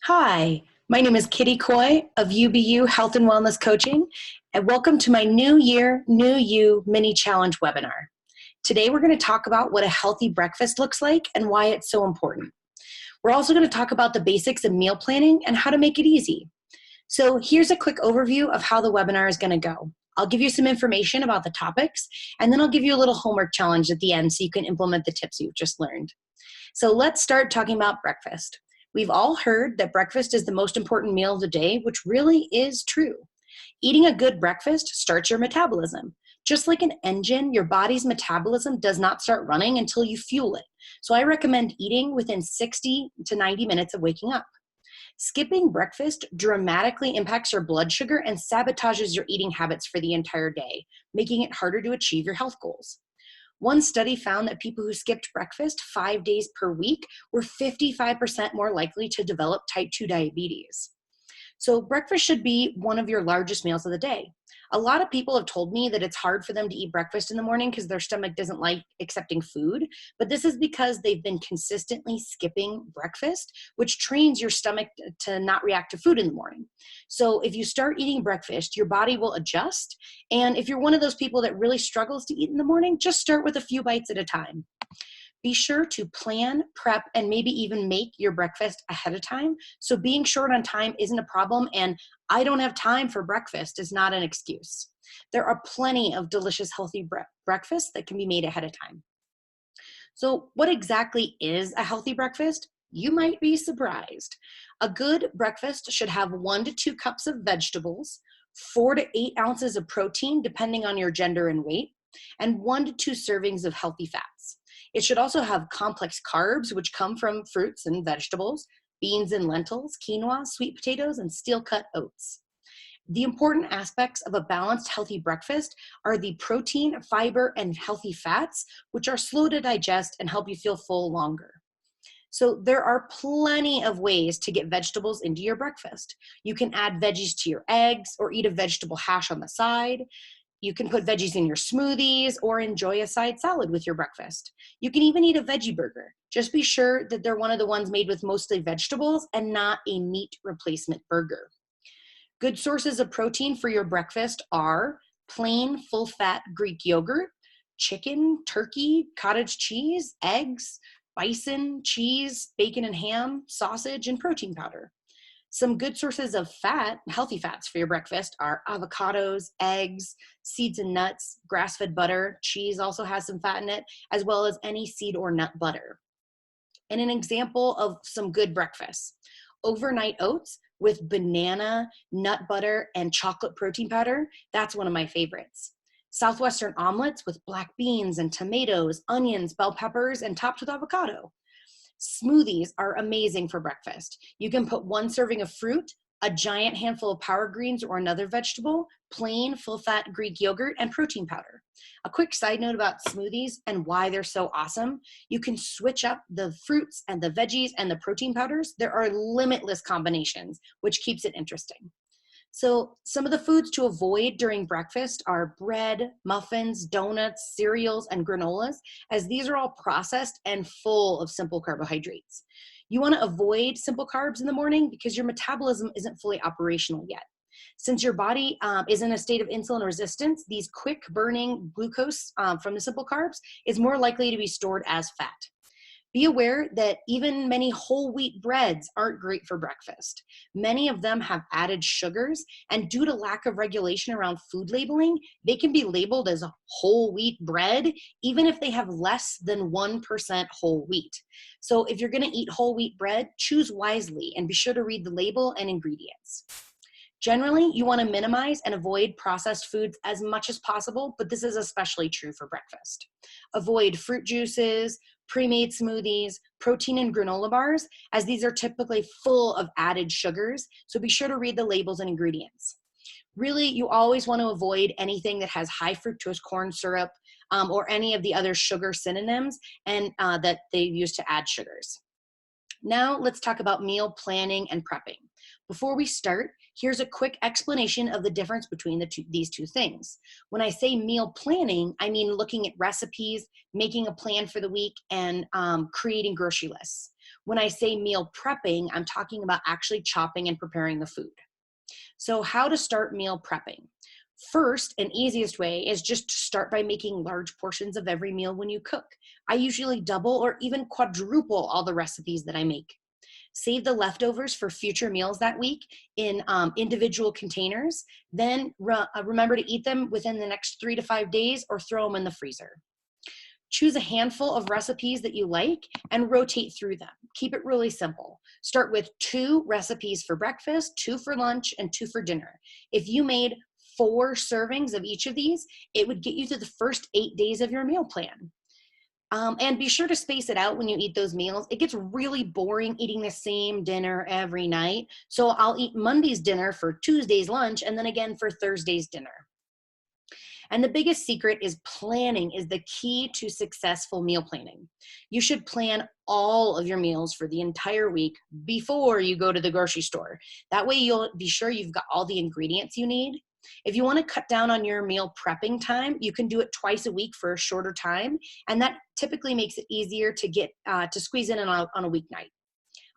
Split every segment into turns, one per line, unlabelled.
Hi, my name is Kitty Coy of UBU Health and Wellness Coaching, and welcome to my New Year, New You mini challenge webinar. Today we're going to talk about what a healthy breakfast looks like and why it's so important. We're also going to talk about the basics of meal planning and how to make it easy. So here's a quick overview of how the webinar is going to go. I'll give you some information about the topics, and then I'll give you a little homework challenge at the end so you can implement the tips you've just learned. So let's start talking about breakfast. We've all heard that breakfast is the most important meal of the day, which really is true. Eating a good breakfast starts your metabolism. Just like an engine, your body's metabolism does not start running until you fuel it. So I recommend eating within 60 to 90 minutes of waking up. Skipping breakfast dramatically impacts your blood sugar and sabotages your eating habits for the entire day, making it harder to achieve your health goals. One study found that people who skipped breakfast 5 days per week were 55% more likely to develop type 2 diabetes. So breakfast should be one of your largest meals of the day. A lot of people have told me that it's hard for them to eat breakfast in the morning because their stomach doesn't like accepting food, but this is because they've been consistently skipping breakfast, which trains your stomach to not react to food in the morning. So if you start eating breakfast, your body will adjust, and if you're one of those people that really struggles to eat in the morning, just start with a few bites at a time. Be sure to plan, prep, and maybe even make your breakfast ahead of time. So being short on time isn't a problem, and I don't have time for breakfast is not an excuse. There are plenty of delicious, healthy breakfasts that can be made ahead of time. So what exactly is a healthy breakfast? You might be surprised. A good breakfast should have 1 to 2 cups of vegetables, 4 to 8 ounces of protein, depending on your gender and weight, and 1 to 2 servings of healthy fats. It should also have complex carbs, which come from fruits and vegetables, beans and lentils, quinoa, sweet potatoes, and steel-cut oats. The important aspects of a balanced, healthy breakfast are the protein, fiber, and healthy fats, which are slow to digest and help you feel full longer. So there are plenty of ways to get vegetables into your breakfast. You can add veggies to your eggs or eat a vegetable hash on the side. You can put veggies in your smoothies or enjoy a side salad with your breakfast. You can even eat a veggie burger. Just be sure that they're one of the ones made with mostly vegetables and not a meat replacement burger. Good sources of protein for your breakfast are plain full-fat Greek yogurt, chicken, turkey, cottage cheese, eggs, bison, cheese, bacon and ham, sausage, and protein powder. Some good sources of fat, healthy fats for your breakfast are avocados, eggs, seeds and nuts, grass-fed butter. Cheese also has some fat in it, as well as any seed or nut butter. And an example of some good breakfasts: overnight oats with banana, nut butter, and chocolate protein powder. That's one of my favorites. Southwestern omelets with black beans and tomatoes, onions, bell peppers, and topped with avocado. Smoothies are amazing for breakfast. You can put 1 serving of fruit, a giant handful of power greens or another vegetable, plain full-fat Greek yogurt, and protein powder. A quick side note about smoothies and why they're so awesome: you can switch up the fruits and the veggies and the protein powders. There are limitless combinations, which keeps it interesting. So some of the foods to avoid during breakfast are bread, muffins, donuts, cereals, and granolas, as these are all processed and full of simple carbohydrates. You want to avoid simple carbs in the morning because your metabolism isn't fully operational yet. Since your body is in a state of insulin resistance, these quick burning glucose from the simple carbs is more likely to be stored as fat. Be aware that even many whole wheat breads aren't great for breakfast. Many of them have added sugars, and due to lack of regulation around food labeling, they can be labeled as a whole wheat bread, even if they have less than 1% whole wheat. So if you're gonna eat whole wheat bread, choose wisely and be sure to read the label and ingredients. Generally, you want to minimize and avoid processed foods as much as possible, but this is especially true for breakfast. Avoid fruit juices, pre-made smoothies, protein and granola bars, as these are typically full of added sugars, so be sure to read the labels and ingredients. Really, you always want to avoid anything that has high fructose corn syrup or any of the other sugar synonyms and that they use to add sugars. Now let's talk about meal planning and prepping. Before we start, here's a quick explanation of the difference between these two things. When I say meal planning, I mean looking at recipes, making a plan for the week, and creating grocery lists. When I say meal prepping, I'm talking about actually chopping and preparing the food. So how to start meal prepping? First and easiest way is just to start by making large portions of every meal when you cook. I usually double or even quadruple all the recipes that I make. Save the leftovers for future meals that week in individual containers. Then remember to eat them within the next 3 to 5 days or throw them in the freezer. Choose a handful of recipes that you like and rotate through them. Keep it really simple. Start with 2 recipes for breakfast, 2 for lunch, and 2 for dinner. If you made 4 servings of each of these, it would get you through the first 8 days of your meal plan. And be sure to space it out when you eat those meals. It gets really boring eating the same dinner every night. So I'll eat Monday's dinner for Tuesday's lunch and then again for Thursday's dinner. And the biggest secret is planning is the key to successful meal planning. You should plan all of your meals for the entire week before you go to the grocery store. That way you'll be sure you've got all the ingredients you need. If you want to cut down on your meal prepping time, you can do it twice a week for a shorter time. And that typically makes it easier to get to squeeze in on a weeknight.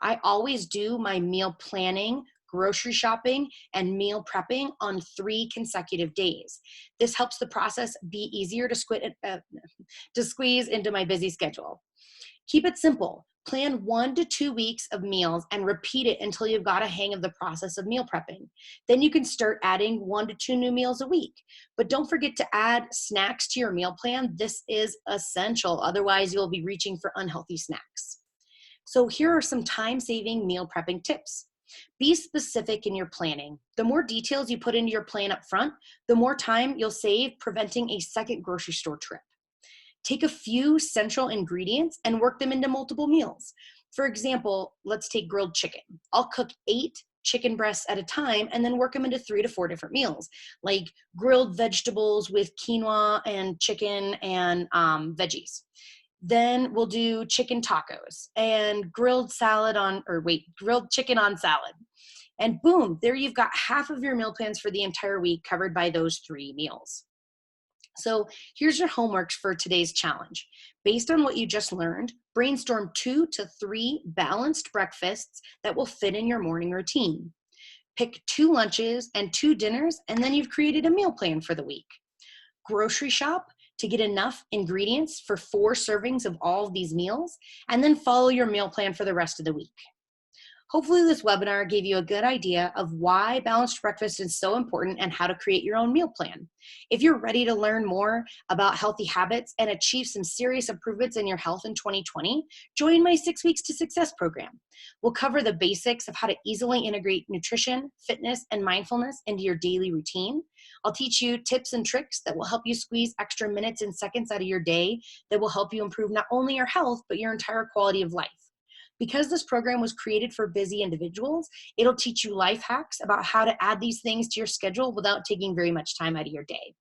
I always do my meal planning, grocery shopping, and meal prepping on 3 consecutive days. This helps the process be easier to squeeze into my busy schedule. Keep it simple. Plan 1 to 2 weeks of meals and repeat it until you've got a hang of the process of meal prepping. Then you can start adding 1 to 2 new meals a week. But don't forget to add snacks to your meal plan. This is essential. Otherwise, you'll be reaching for unhealthy snacks. So here are some time-saving meal prepping tips. Be specific in your planning. The more details you put into your plan up front, the more time you'll save preventing a second grocery store trip. Take a few central ingredients and work them into multiple meals. For example, let's take grilled chicken. I'll cook 8 chicken breasts at a time and then work them into 3 to 4 different meals, like grilled vegetables with quinoa and chicken and veggies. Then we'll do chicken tacos and grilled chicken on salad. And boom, there you've got half of your meal plans for the entire week covered by those 3 meals. So here's your homework for today's challenge. Based on what you just learned, brainstorm 2 to 3 balanced breakfasts that will fit in your morning routine. Pick 2 lunches and 2 dinners, and then you've created a meal plan for the week. Grocery shop to get enough ingredients for 4 servings of all of these meals, and then follow your meal plan for the rest of the week. Hopefully this webinar gave you a good idea of why balanced breakfast is so important and how to create your own meal plan. If you're ready to learn more about healthy habits and achieve some serious improvements in your health in 2020, join my 6 Weeks to Success program. We'll cover the basics of how to easily integrate nutrition, fitness, and mindfulness into your daily routine. I'll teach you tips and tricks that will help you squeeze extra minutes and seconds out of your day that will help you improve not only your health, but your entire quality of life. Because this program was created for busy individuals, it'll teach you life hacks about how to add these things to your schedule without taking very much time out of your day.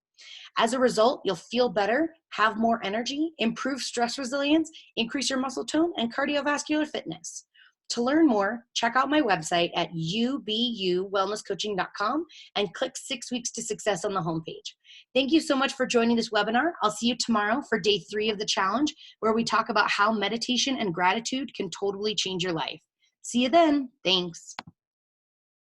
As a result, you'll feel better, have more energy, improve stress resilience, increase your muscle tone, and cardiovascular fitness. To learn more, check out my website at ubuwellnesscoaching.com and click 6 Weeks to Success on the homepage. Thank you so much for joining this webinar. I'll see you tomorrow for day 3 of the challenge, where we talk about how meditation and gratitude can totally change your life. See you then. Thanks.